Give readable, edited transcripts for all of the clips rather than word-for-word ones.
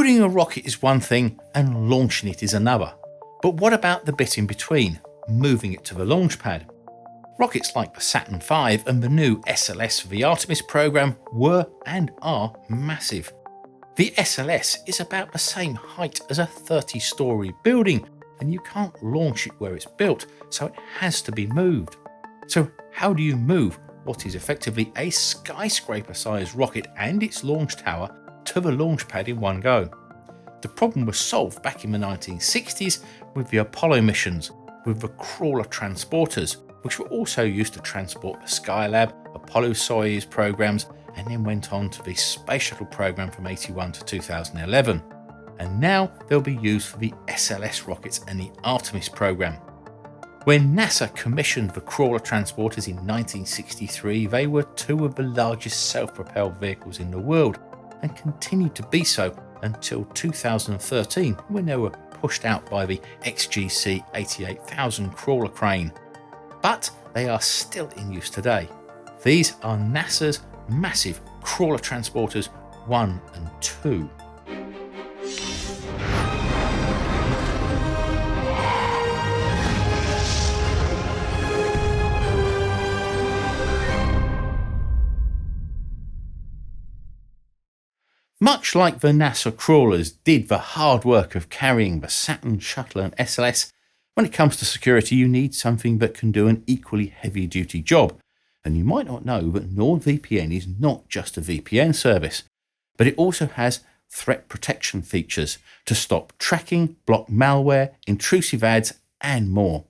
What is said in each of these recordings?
Building a rocket is one thing and launching it is another. But what about the bit in between, moving it to the launch pad? Rockets like the Saturn V and the new SLS for the Artemis program were and are massive. The SLS is about the same height as a 30-story building, and you can't launch it where it's built, so it has to be moved. So how do you move what is effectively a skyscraper-sized rocket and its launch tower to the launch pad in one go? The problem was solved back in the 1960s with the Apollo missions, with the crawler transporters, which were also used to transport the Skylab, Apollo-Soyuz programs, and then went on to the Space Shuttle program from 81 to 2011. And now they'll be used for the SLS rockets and the Artemis program. When NASA commissioned the crawler transporters in 1963, they were two of the largest self-propelled vehicles in the world, and continued to be so until 2013, when they were pushed out by the XGC 88,000 crawler crane. But they are still in use today. These are NASA's massive crawler transporters 1 and 2. Much like the NASA crawlers did the hard work of carrying the Saturn shuttle and SLS, when it comes to security you need something that can do an equally heavy-duty job. And you might not know that NordVPN is not just a VPN service, but it also has threat protection features to stop tracking, block malware, intrusive ads, and more.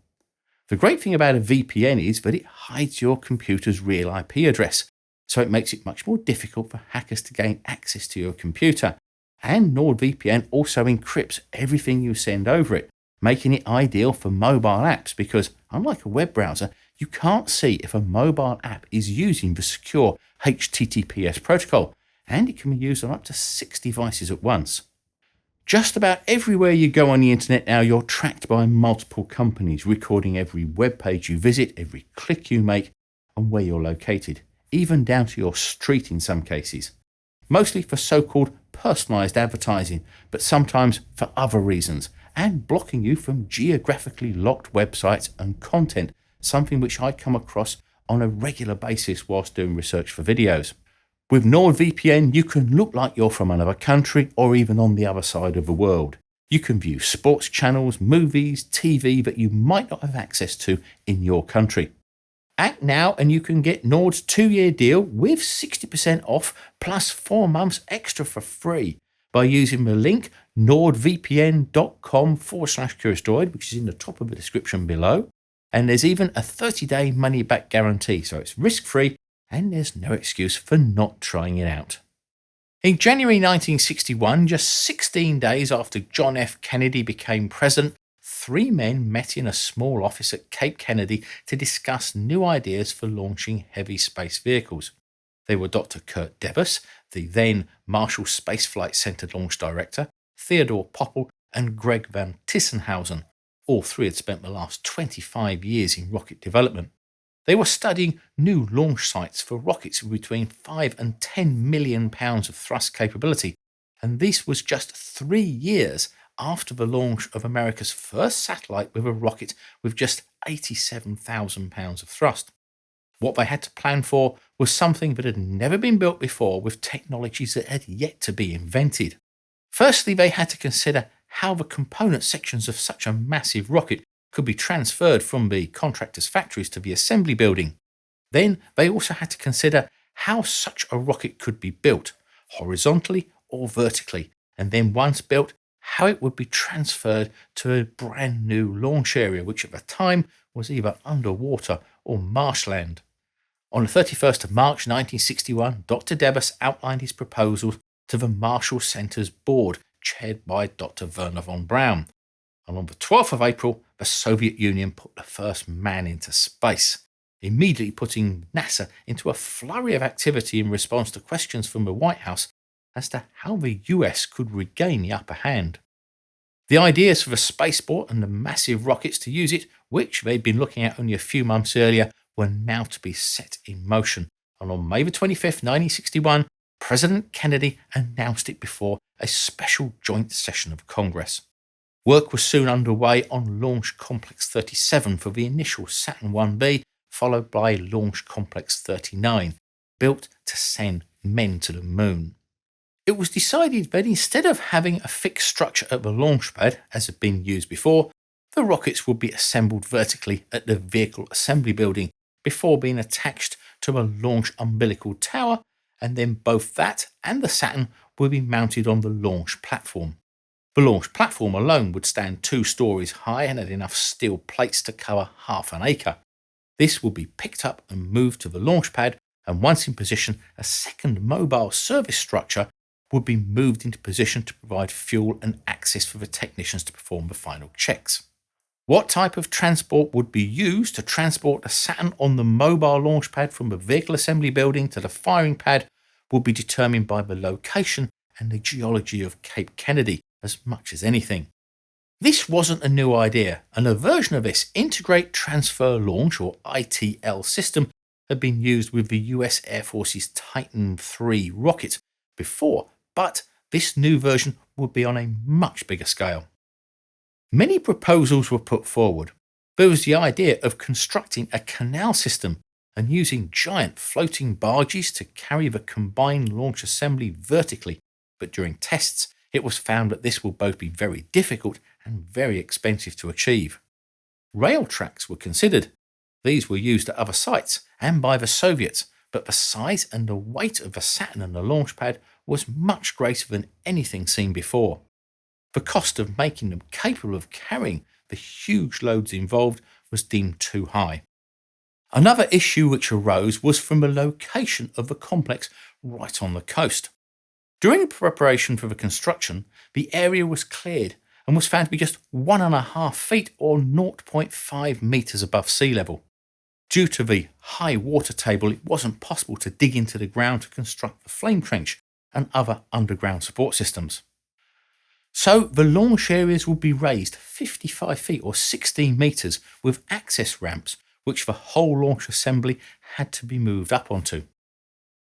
The great thing about a VPN is that it hides your computer's real IP address, so it makes it much more difficult for hackers to gain access to your computer. And NordVPN also encrypts everything you send over it, making it ideal for mobile apps because, unlike a web browser, you can't see if a mobile app is using the secure HTTPS protocol, and it can be used on up to 6 devices at once. Just about everywhere you go on the internet now, you're tracked by multiple companies, recording every web page you visit, every click you make, and where you're located, even down to your street in some cases. Mostly for so-called personalised advertising, but sometimes for other reasons, and blocking you from geographically locked websites and content, something which I come across on a regular basis whilst doing research for videos. With NordVPN, you can look like you're from another country or even on the other side of the world. You can view sports channels, movies, TV that you might not have access to in your country. Act now and you can get Nord's 2-year deal with 60% off plus 4 months extra for free by using the link nordvpn.com/CuriousDroid, which is in the top of the description below. And there's even a 30-day money-back guarantee, so it's risk-free and there's no excuse for not trying it out. In January 1961, just 16 days after John F. Kennedy became president, 3 men met in a small office at Cape Kennedy to discuss new ideas for launching heavy space vehicles. They were Dr. Kurt Debus, the then Marshall Space Flight Center launch director, Theodore Poppel, and Greg Van Tissenhausen. All 3 had spent the last 25 years in rocket development. They were studying new launch sites for rockets with between 5 and 10 million pounds of thrust capability, and this was just 3 years after the launch of America's first satellite with a rocket with just 87,000 pounds of thrust. What they had to plan for was something that had never been built before with technologies that had yet to be invented. Firstly, they had to consider how the component sections of such a massive rocket could be transferred from the contractor's factories to the assembly building. Then they also had to consider how such a rocket could be built, horizontally or vertically, and then once built, how it would be transferred to a brand new launch area, which at the time was either underwater or marshland. On the 31st of March 1961, Dr. Debus outlined his proposals to the Marshall Center's board, chaired by Dr. Werner von Braun. And on the 12th of April, the Soviet Union put the first man into space, immediately putting NASA into a flurry of activity in response to questions from the White House as to how the US could regain the upper hand. The ideas for the spaceport and the massive rockets to use it, which they'd been looking at only a few months earlier, were now to be set in motion. And on May the 25th, 1961, President Kennedy announced it before a special joint session of Congress. Work was soon underway on Launch Complex 37 for the initial Saturn 1B, followed by Launch Complex 39, built to send men to the moon. It was decided that instead of having a fixed structure at the launch pad, as had been used before, the rockets would be assembled vertically at the Vehicle Assembly Building before being attached to a launch umbilical tower, and then both that and the Saturn would be mounted on the launch platform. The launch platform alone would stand 2 stories high and had enough steel plates to cover half an acre. This would be picked up and moved to the launch pad, and once in position, a second mobile service structure would be moved into position to provide fuel and access for the technicians to perform the final checks. What type of transport would be used to transport the Saturn on the mobile launch pad from the Vehicle Assembly Building to the firing pad would be determined by the location and the geology of Cape Kennedy as much as anything. This wasn't a new idea, and a version of this Integrate Transfer Launch or ITL system had been used with the US Air Force's Titan III rocket before, but this new version would be on a much bigger scale. Many proposals were put forward. There was the idea of constructing a canal system and using giant floating barges to carry the combined launch assembly vertically, but during tests it was found that this would both be very difficult and very expensive to achieve. Rail tracks were considered. These were used at other sites and by the Soviets, but the size and the weight of the Saturn and the launch pad was much greater than anything seen before. The cost of making them capable of carrying the huge loads involved was deemed too high. Another issue which arose was from the location of the complex right on the coast. During the preparation for the construction, the area was cleared and was found to be just 1.5 feet or 0.5 metres above sea level. Due to the high water table, it wasn't possible to dig into the ground to construct the flame trench and other underground support systems. So the launch areas would be raised 55 feet or 16 metres with access ramps which the whole launch assembly had to be moved up onto.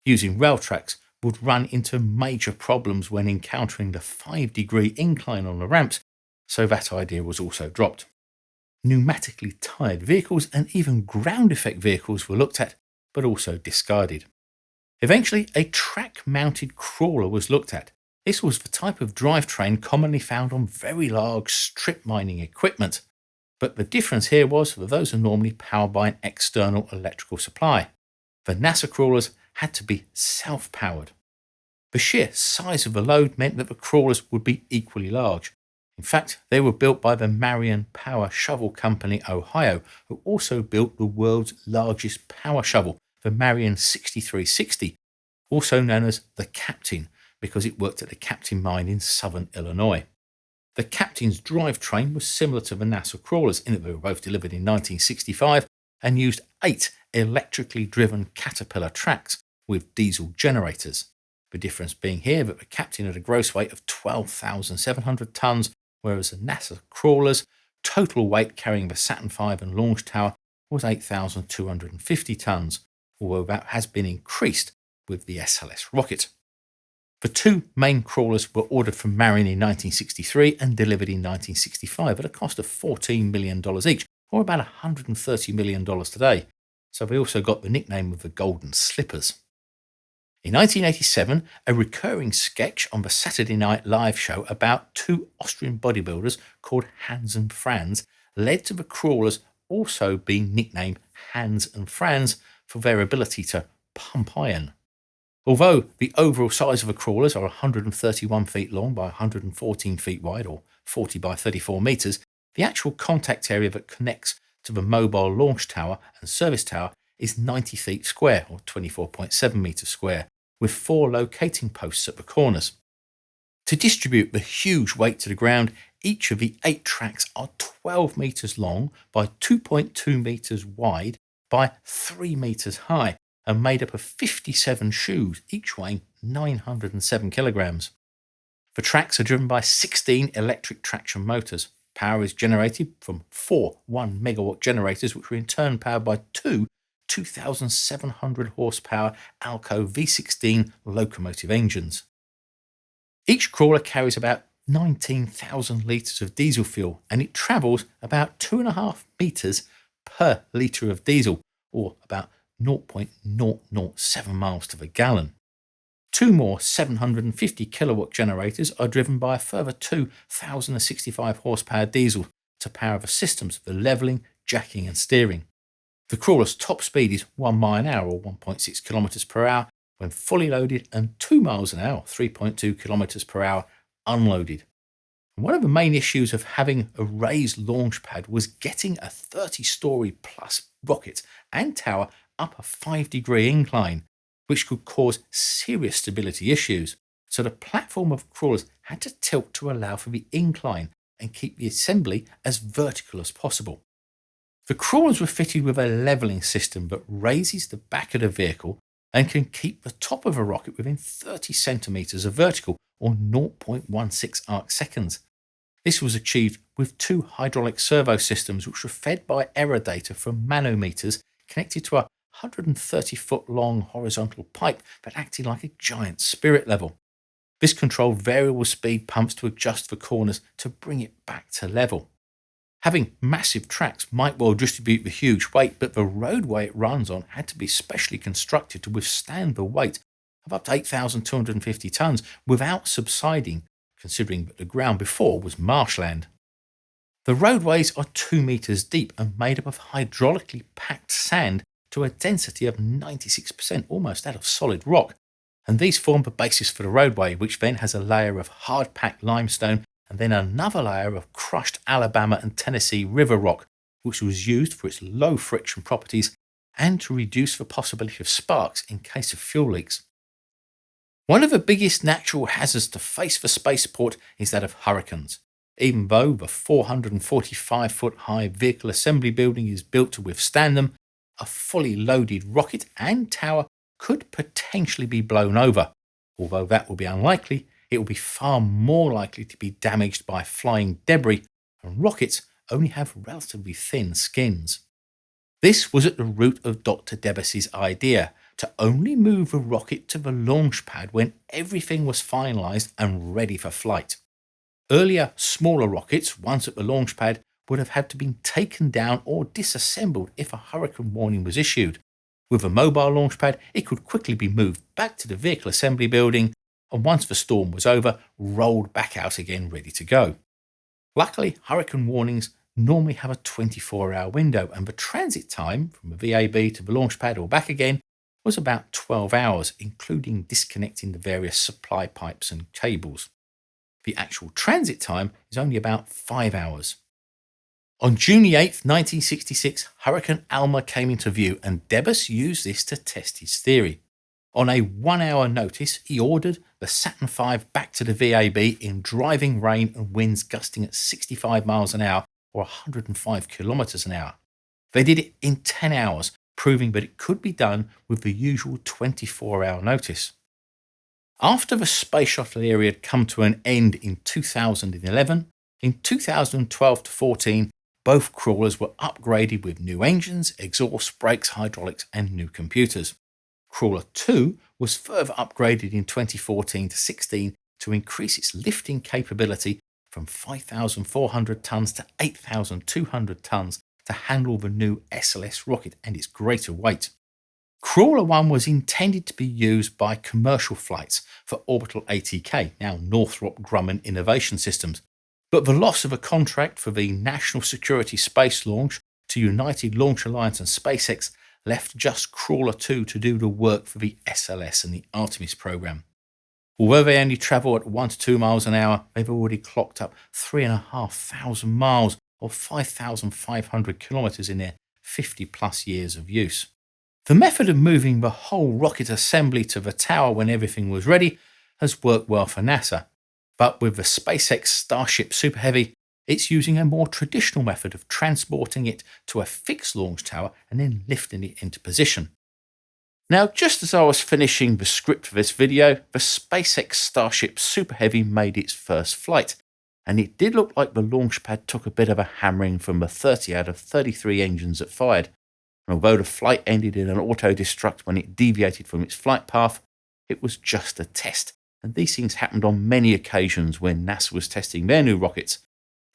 Using rail tracks would run into major problems when encountering the 5-degree incline on the ramps, so that idea was also dropped. Pneumatically tired vehicles and even ground effect vehicles were looked at, but also discarded. Eventually, a track-mounted crawler was looked at. This was the type of drivetrain commonly found on very large strip mining equipment, but the difference here was that those are normally powered by an external electrical supply. The NASA crawlers had to be self-powered. The sheer size of the load meant that the crawlers would be equally large. In fact, they were built by the Marion Power Shovel Company, Ohio, who also built the world's largest power shovel, the Marion 6360, also known as the Captain, because it worked at the Captain mine in southern Illinois. The Captain's drivetrain was similar to the NASA crawlers in that they were both delivered in 1965 and used 8 electrically driven Caterpillar tracks with diesel generators. The difference being here that the Captain had a gross weight of 12,700 tonnes, whereas the NASA crawlers' total weight carrying the Saturn V and launch tower was 8,250 tonnes, although that has been increased with the SLS rocket. The 2 main crawlers were ordered from Marion in 1963 and delivered in 1965 at a cost of $14 million each, or about $130 million today, so they also got the nickname of the Golden Slippers. In 1987, a recurring sketch on the Saturday Night Live show about 2 Austrian bodybuilders called Hans and Franz led to the crawlers also being nicknamed Hans and Franz for their ability to pump iron. Although the overall size of the crawlers are 131 feet long by 114 feet wide or 40 by 34 metres, the actual contact area that connects to the mobile launch tower and service tower is 90 feet square or 24.7 metres square, with 4 locating posts at the corners. To distribute the huge weight to the ground, each of the 8 tracks are 12 metres long by 2.2 metres wide by 3 metres high, and made up of 57 shoes, each weighing 907 kilograms. The tracks are driven by 16 electric traction motors. Power is generated from 4 1 megawatt generators, which are in turn powered by 2 2,700 horsepower Alco V16 locomotive engines. Each crawler carries about 19,000 litres of diesel fuel, and it travels about 2.5 metres per litre of diesel, or about 0.007 miles to the gallon. 2 more 750 kilowatt generators are driven by a further 2,065 horsepower diesel to power the systems for levelling, jacking and steering. The crawler's top speed is 1 mile an hour or 1.6 kilometres per hour when fully loaded, and 2 miles an hour, 3.2 kilometres per hour unloaded. One of the main issues of having a raised launch pad was getting a 30-storey plus rocket and tower up a 5-degree incline, which could cause serious stability issues. So the platform of crawlers had to tilt to allow for the incline and keep the assembly as vertical as possible. The crawlers were fitted with a levelling system that raises the back of the vehicle and can keep the top of a rocket within 30 centimetres of vertical, or 0.16 arc seconds. This was achieved with 2 hydraulic servo systems which were fed by error data from manometers connected to a 130-foot long horizontal pipe that acted like a giant spirit level. This controlled variable speed pumps to adjust the corners to bring it back to level. Having massive tracks might well distribute the huge weight, but the roadway it runs on had to be specially constructed to withstand the weight of up to 8,250 tonnes without subsiding, considering that the ground before was marshland. The roadways are 2 metres deep and made up of hydraulically packed sand to a density of 96%, almost out of solid rock, and these form the basis for the roadway, which then has a layer of hard-packed limestone and then another layer of crushed Alabama and Tennessee river rock, which was used for its low friction properties and to reduce the possibility of sparks in case of fuel leaks. One of the biggest natural hazards to face the spaceport is that of hurricanes. Even though the 445-foot high vehicle assembly building is built to withstand them, a fully loaded rocket and tower could potentially be blown over. Although that will be unlikely, it will be far more likely to be damaged by flying debris, and rockets only have relatively thin skins. This was at the root of Dr. Debus's idea to only move the rocket to the launch pad when everything was finalised and ready for flight. Earlier, smaller rockets, once at the launch pad, would have had to be taken down or disassembled if a hurricane warning was issued. With a mobile launch pad, it could quickly be moved back to the vehicle assembly building, and once the storm was over, rolled back out again ready to go. Luckily, hurricane warnings normally have a 24-hour window, and the transit time from the VAB to the launch pad or back again was about 12 hours, including disconnecting the various supply pipes and cables. The actual transit time is only about 5 hours. On June 8, 1966, Hurricane Alma came into view, and Debus used this to test his theory. On a 1-hour notice, he ordered the Saturn V back to the VAB in driving rain and winds gusting at 65 miles an hour or 105 kilometres an hour. They did it in 10 hours, proving that it could be done with the usual 24-hour notice. After the space shuttle era had come to an end in 2011, in 2012-14, both crawlers were upgraded with new engines, exhaust, brakes, hydraulics and new computers. Crawler 2 was further upgraded in 2014-16 to increase its lifting capability from 5,400 tonnes to 8,200 tonnes to handle the new SLS rocket and its greater weight. Crawler 1 was intended to be used by commercial flights for Orbital ATK, now Northrop Grumman Innovation Systems, but the loss of a contract for the National Security Space Launch to United Launch Alliance and SpaceX left just Crawler 2 to do the work for the SLS and the Artemis program. Although they only travel at 1 to 2 miles an hour, they've already clocked up 3,500 miles or 5,500 kilometres in their 50 plus years of use. The method of moving the whole rocket assembly to the tower when everything was ready has worked well for NASA, but with the SpaceX Starship Super Heavy, it's using a more traditional method of transporting it to a fixed launch tower and then lifting it into position. Now, just as I was finishing the script for this video, the SpaceX Starship Super Heavy made its first flight, and it did look like the launch pad took a bit of a hammering from the 30 out of 33 engines it fired. And although the flight ended in an auto-destruct when it deviated from its flight path, it was just a test. And these things happened on many occasions when NASA was testing their new rockets.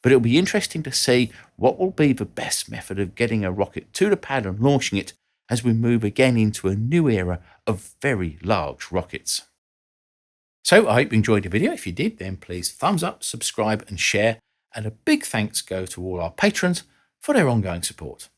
But it'll be interesting to see what will be the best method of getting a rocket to the pad and launching it as we move again into a new era of very large rockets. So I hope you enjoyed the video. If you did, then please thumbs up, subscribe and share. And a big thanks go to all our patrons for their ongoing support.